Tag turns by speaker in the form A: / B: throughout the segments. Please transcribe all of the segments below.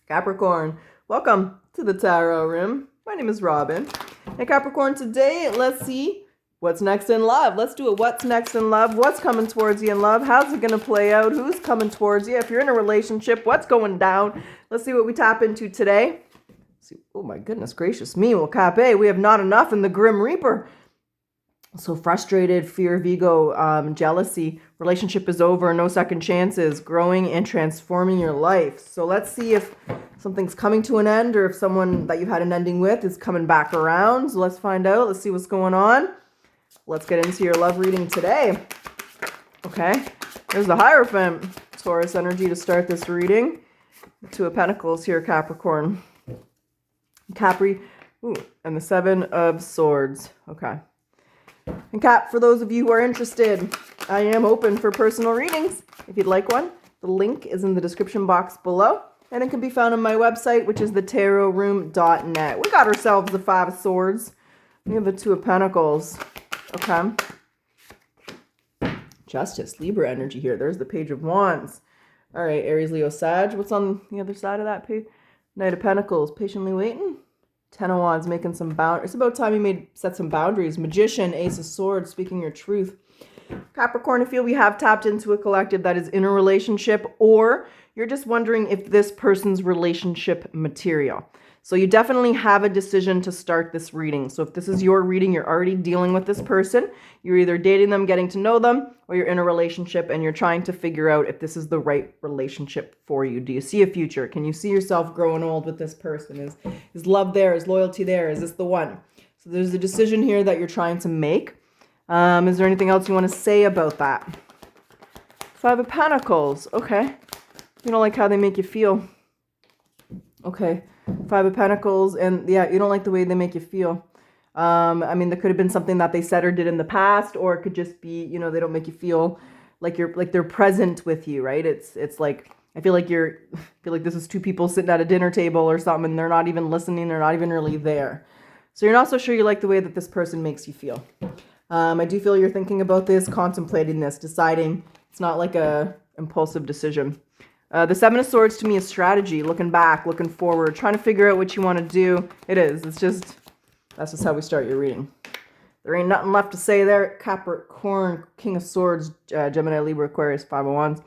A: Capricorn, welcome to the Tarot Room. My name is Robyn. And Capricorn, today, let's see what's next in love. Let's do a what's next in love. What's coming towards you in love? How's it going to play out? Who's coming towards you? If you're in a relationship, what's going down? Let's see what we tap into today. See, oh my goodness gracious me. Well, Cappies, we have not enough in the Grim Reaper. So frustrated, fear of ego, jealousy, relationship is over, no second chances, growing and transforming your life. So let's see if something's coming to an end or if someone that you've had an ending with is coming back around. So let's find out. Let's see what's going on. Let's get into your love reading today. Okay, there's the Hierophant, Taurus energy to start this reading. The Two of Pentacles here, Capricorn. Capri, and the Seven of Swords. Okay. And Cap, for those of you who are interested, I am open for personal readings. If you'd like one, the link is in the description box below. And it can be found on my website, which is thetaroroom.net. We got ourselves the Five of Swords. We have the Two of Pentacles. Okay. Justice, Libra energy here. There's the Page of Wands. All right, Aries, Leo, Sag. What's on the other side of that page? Knight of Pentacles, patiently waiting. Ten of Wands, making some boundaries. It's about time you set some boundaries. Magician, Ace of Swords, speaking your truth. Capricorn, I feel we have tapped into a collective that is in a relationship, or you're just wondering if this person's relationship material. So you definitely have a decision to start this reading. So if this is your reading, you're already dealing with this person. You're either dating them, getting to know them, or you're in a relationship and you're trying to figure out if this is the right relationship for you. Do you see a future? Can you see yourself growing old with this person? Is love there? Is loyalty there? Is this the one? So there's a decision here that you're trying to make. Is there anything else you want to say about that? Five of Pentacles. Okay. You don't like how they make you feel. Okay. Five of Pentacles. And yeah, you don't like the way they make you feel. I mean, there could have been something that they said or did in the past, or it could just be, you know, they don't make you feel like they're present with you, right? It's like, I feel like this is two people sitting at a dinner table or something, and they're not even listening. They're not even really there. So you're not so sure you like the way that this person makes you feel. I do feel you're thinking about this, contemplating this, deciding. It's not like a impulsive decision. The Seven of Swords to me is strategy, looking back, looking forward, trying to figure out what you want to do. It is. That's just how we start your reading. There ain't nothing left to say there. Capricorn, King of Swords, Gemini, Libra, Aquarius, Five of Wands.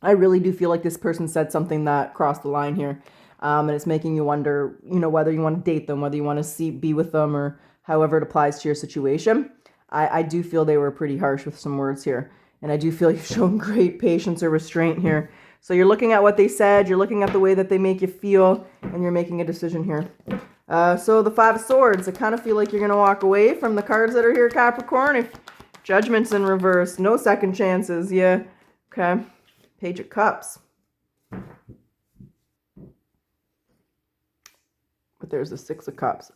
A: I really do feel like this person said something that crossed the line here. And it's making you wonder, you know, whether you want to date them, whether you want to be with them, or however it applies to your situation. I do feel they were pretty harsh with some words here. And I do feel you've shown great patience or restraint here. So you're looking at what they said, you're looking at the way that they make you feel, and you're making a decision here. So the Five of Swords, I kind of feel like you're going to walk away from the cards that are here, Capricorn. If Judgment's in reverse, no second chances, yeah. Okay. Page of Cups. But there's the Six of Cups.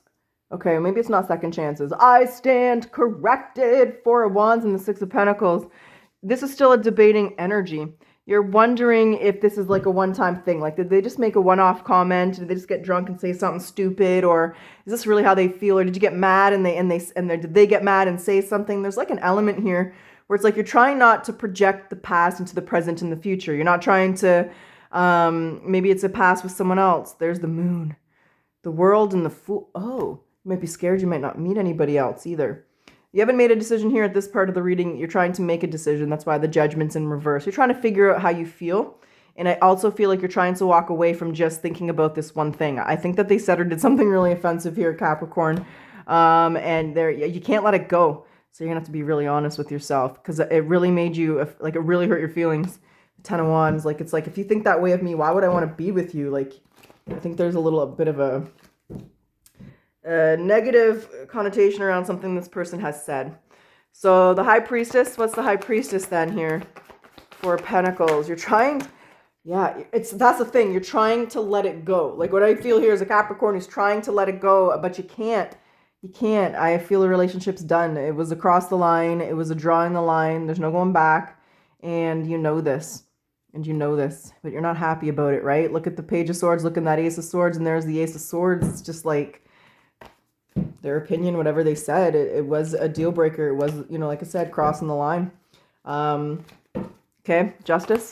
A: Okay, maybe it's not second chances. I stand corrected. Four of Wands and the Six of Pentacles. This is still a debating energy. You're wondering if this is like a one-time thing. Like, did they just make a one-off comment? Did they just get drunk and say something stupid? Or is this really how they feel? Or did you get mad and did they get mad and say something? There's like an element here where it's like you're trying not to project the past into the present and the future. You're not trying to, maybe it's a past with someone else. There's the Moon, the World, and the Fool. Oh, you might be scared you might not meet anybody else either. You haven't made a decision here at this part of the reading. You're trying to make a decision. That's why the Judgment's in reverse. You're trying to figure out how you feel. And I also feel like you're trying to walk away from just thinking about this one thing. I think that they said or did something really offensive here, Capricorn. And you can't let it go. So you're going to have to be really honest with yourself, because it really made you, like, it really hurt your feelings. Ten of Wands. Like, it's like, if you think that way of me, why would I want to be with you? Like, I think there's a little bit of a negative connotation around something this person has said. So the High Priestess, what's the High Priestess then here? Four Pentacles. You're trying, that's the thing. You're trying to let it go. Like, what I feel here is a Capricorn who's trying to let it go, but you can't. You can't. I feel the relationship's done. It was across the line. It was a drawing the line. There's no going back. And you know this. And you know this. But you're not happy about it, right? Look at the Page of Swords. Look at that Ace of Swords. And there's the Ace of Swords. It's just like, their opinion, whatever they said, it was a deal breaker. It was, you know, like I said, crossing the line. Okay, Justice.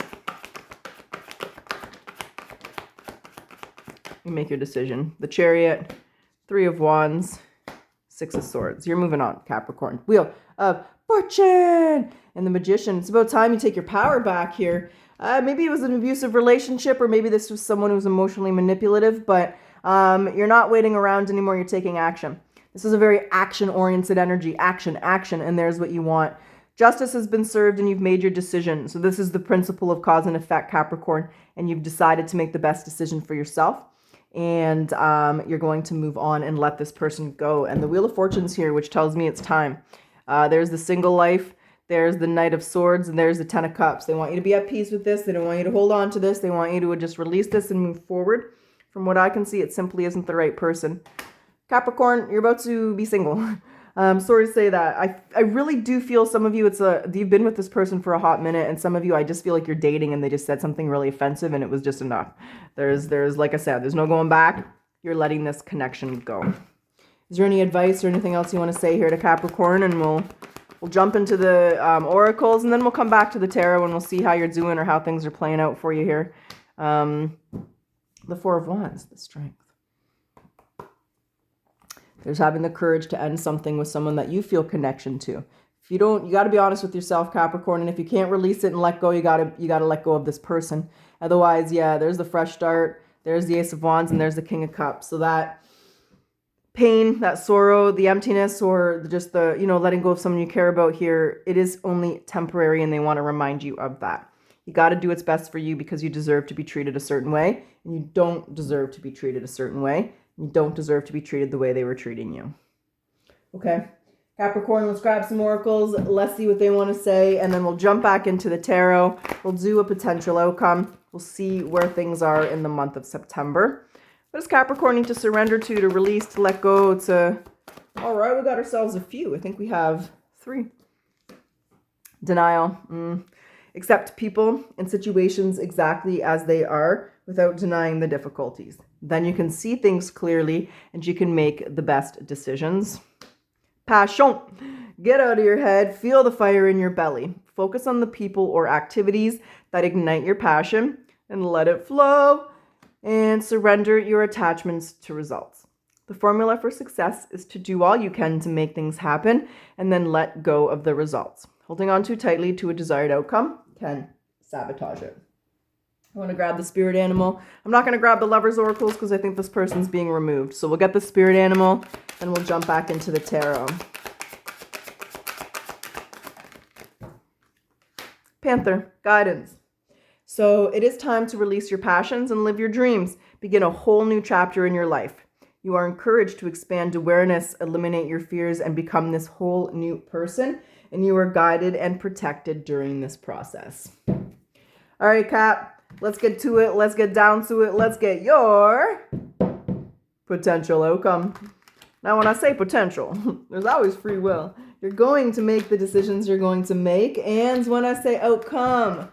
A: You make your decision. The Chariot, 3 of Wands, 6 of Swords. You're moving on, Capricorn. Wheel of Fortune. And the Magician. It's about time you take your power back here. Maybe it was an abusive relationship, or maybe this was someone who was emotionally manipulative, but you're not waiting around anymore. You're taking action. This is a very action-oriented energy. Action, action, and there's what you want. Justice has been served and you've made your decision. So this is the principle of cause and effect, Capricorn, and you've decided to make the best decision for yourself. And you're going to move on and let this person go. And the Wheel of Fortune's here, which tells me it's time. There's the single life. There's the Knight of Swords, and there's the Ten of Cups. They want you to be at peace with this. They don't want you to hold on to this. They want you to just release this and move forward. From what I can see, it simply isn't the right person. Capricorn, you're about to be single. Sorry to say that. I really do feel some of you, you've been with this person for a hot minute, and some of you, I just feel like you're dating and they just said something really offensive and it was just enough. There's like I said, there's no going back. You're letting this connection go. Is there any advice or anything else you want to say here to Capricorn? And we'll jump into the oracles, and then we'll come back to the tarot and we'll see how you're doing or how things are playing out for you here. The 4 of Wands, the Strength. There's having the courage to end something with someone that you feel connection to. If you don't, you got to be honest with yourself, Capricorn. And if you can't release it and let go, you got to let go of this person. Otherwise, yeah, there's the fresh start. There's the Ace of Wands and there's the King of Cups. So that pain, that sorrow, the emptiness, or just the, letting go of someone you care about here, it is only temporary, and they want to remind you of that. You got to do what's best for you because you deserve to be treated a certain way, and you don't deserve to be treated a certain way. You don't deserve to be treated the way they were treating you. Okay, Capricorn, let's grab some oracles. Let's see what they want to say, and then we'll jump back into the tarot. We'll do a potential outcome. We'll see where things are in the month of September. What does Capricorn need to surrender to release, to let go, to... All right, we got ourselves a few. I think we have 3. Denial. Accept people and situations exactly as they are without denying the difficulties. Then you can see things clearly and you can make the best decisions. Passion. Get out of your head. Feel the fire in your belly. Focus on the people or activities that ignite your passion and let it flow. And surrender your attachments to results. The formula for success is to do all you can to make things happen and then let go of the results. Holding on too tightly to a desired outcome can sabotage it. I want to grab the spirit animal. I'm not going to grab the Lover's oracles because I think this person's being removed. So we'll get the spirit animal and we'll jump back into the tarot. Panther, guidance. So it is time to release your passions and live your dreams. Begin a whole new chapter in your life. You are encouraged to expand awareness, eliminate your fears, and become this whole new person. And you are guided and protected during this process. All right, Cap, let's get to it. Let's get down to it. Let's get your potential outcome. Now, when I say potential, there's always free will. You're going to make the decisions you're going to make. And when I say outcome,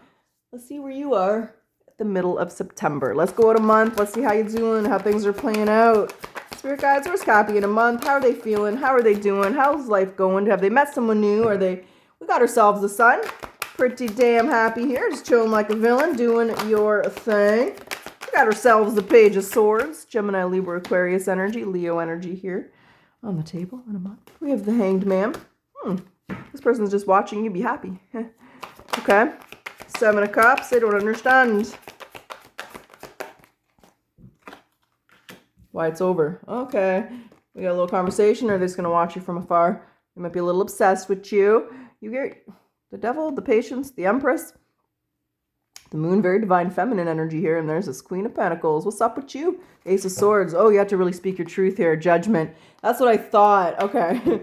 A: let's see where you are at the middle of September. Let's go out a month. Let's see how you're doing, how things are playing out. Spirit guides, where's Cappy in a month? How are they feeling? How are they doing? How's life going? Have they met someone new? We got ourselves a son. Pretty damn happy here. Just chilling like a villain, doing your thing. We got ourselves the Page of Swords. Gemini, Libra, Aquarius energy, Leo energy here on the table in a month. We have the Hanged Man. This person's just watching you be happy. Okay. 7 of Cups. They don't understand why it's over. Okay. We got a little conversation, or they're just going to watch you from afar. They might be a little obsessed with you. You get the Devil, the Patience, the Empress, the Moon, very divine feminine energy here. And there's this Queen of Pentacles. What's up with you? Ace of Swords. Oh, you have to really speak your truth here. Judgment. That's what I thought. Okay.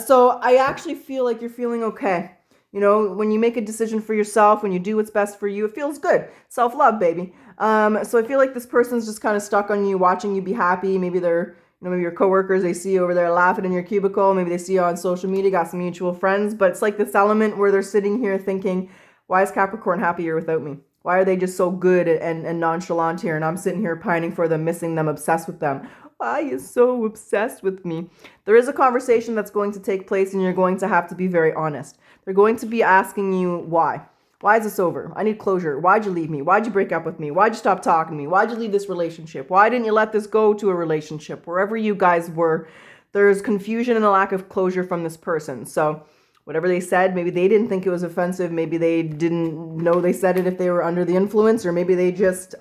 A: So I actually feel like you're feeling okay. When you make a decision for yourself, when you do what's best for you, it feels good. Self-love, baby. So I feel like this person's just kind of stuck on you, watching you be happy. Maybe they're, maybe your coworkers, they see you over there laughing in your cubicle. Maybe they see you on social media, got some mutual friends. But it's like this element where they're sitting here thinking, why is Capricorn happier without me? Why are they just so good and nonchalant here? And I'm sitting here pining for them, missing them, obsessed with them. Why are you so obsessed with me? There is a conversation that's going to take place, and you're going to have to be very honest. They're going to be asking you why. Why is this over? I need closure. Why'd you leave me? Why'd you break up with me? Why'd you stop talking to me? Why'd you leave this relationship? Why didn't you let this go to a relationship? Wherever you guys were, there's confusion and a lack of closure from this person. So whatever they said, maybe they didn't think it was offensive. Maybe they didn't know they said it if they were under the influence, or maybe they just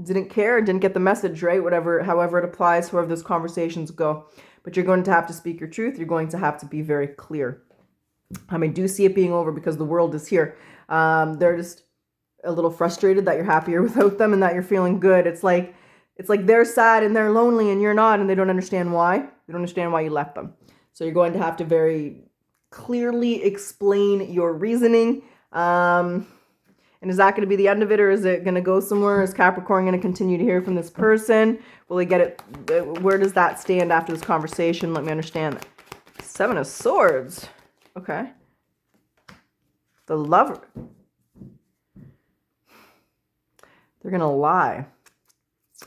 A: didn't care, didn't get the message, right? However it applies, however those conversations go. But you're going to have to speak your truth. You're going to have to be very clear. I do see it being over because the world is here. They're just a little frustrated that you're happier without them and that you're feeling good. It's like they're sad and they're lonely and you're not, and they don't understand why. They don't understand why you left them. So you're going to have to very clearly explain your reasoning. And is that going to be the end of it, or is it going to go somewhere? Is Capricorn going to continue to hear from this person? Will they get it? Where does that stand after this conversation? Let me understand. 7 of Swords. Okay. The Lover. They're going to lie.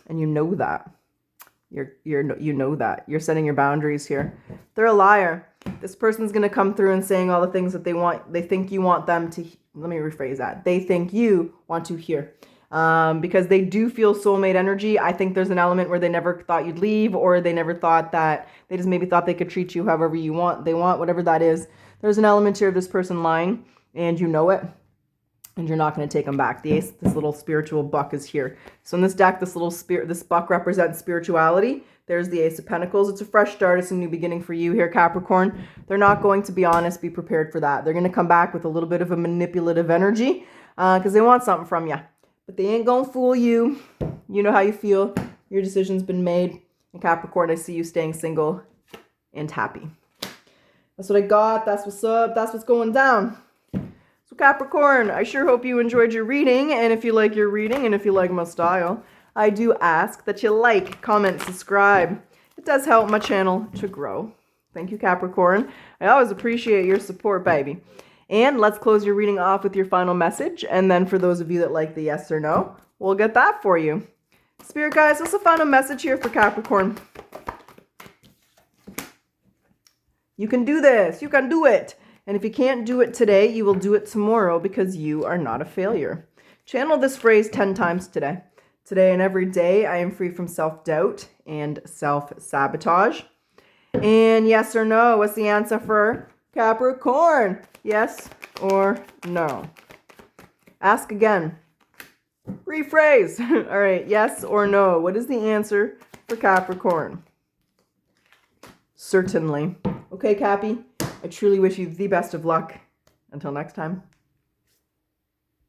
A: And you know that. You know that. You're setting your boundaries here. They're a liar. This person's going to come through and saying all the things that they think you want them to. Let me rephrase that. They think you want to hear. Because they do feel soulmate energy. I think there's an element where they never thought you'd leave, or they never thought that, they just maybe thought they could treat you however they want, whatever that is. There's an element here of this person lying, and you know it, and you're not going to take them back. The Ace, this little spiritual buck, is here. So in this deck, this buck represents spirituality. There's the Ace of Pentacles. It's a fresh start. It's a new beginning for you here, Capricorn. They're not going to be honest. Be prepared for that. They're going to come back with a little bit of a manipulative energy because they want something from you. But they ain't going to fool you. You know how you feel. Your decision's been made. And Capricorn, I see you staying single and happy. That's what I got. That's what's up. That's what's going down. So Capricorn, I sure hope you enjoyed your reading. And if you like your reading, and if you like my style, I do ask that you like, comment, subscribe. It does help my channel to grow. Thank you, Capricorn. I always appreciate your support, baby. And let's close your reading off with your final message. And then for those of you that like the yes or no, we'll get that for you. Spirit guys, what's the final message here for Capricorn? You can do this. You can do it. And if you can't do it today, you will do it tomorrow because you are not a failure. Channel this phrase 10 times today. Today and every day, I am free from self-doubt and self-sabotage. And yes or no, what's the answer for Capricorn? Yes or no? Ask again. Rephrase. All right, yes or no? What is the answer for Capricorn? Certainly. Okay, Cappy, I truly wish you the best of luck. Until next time.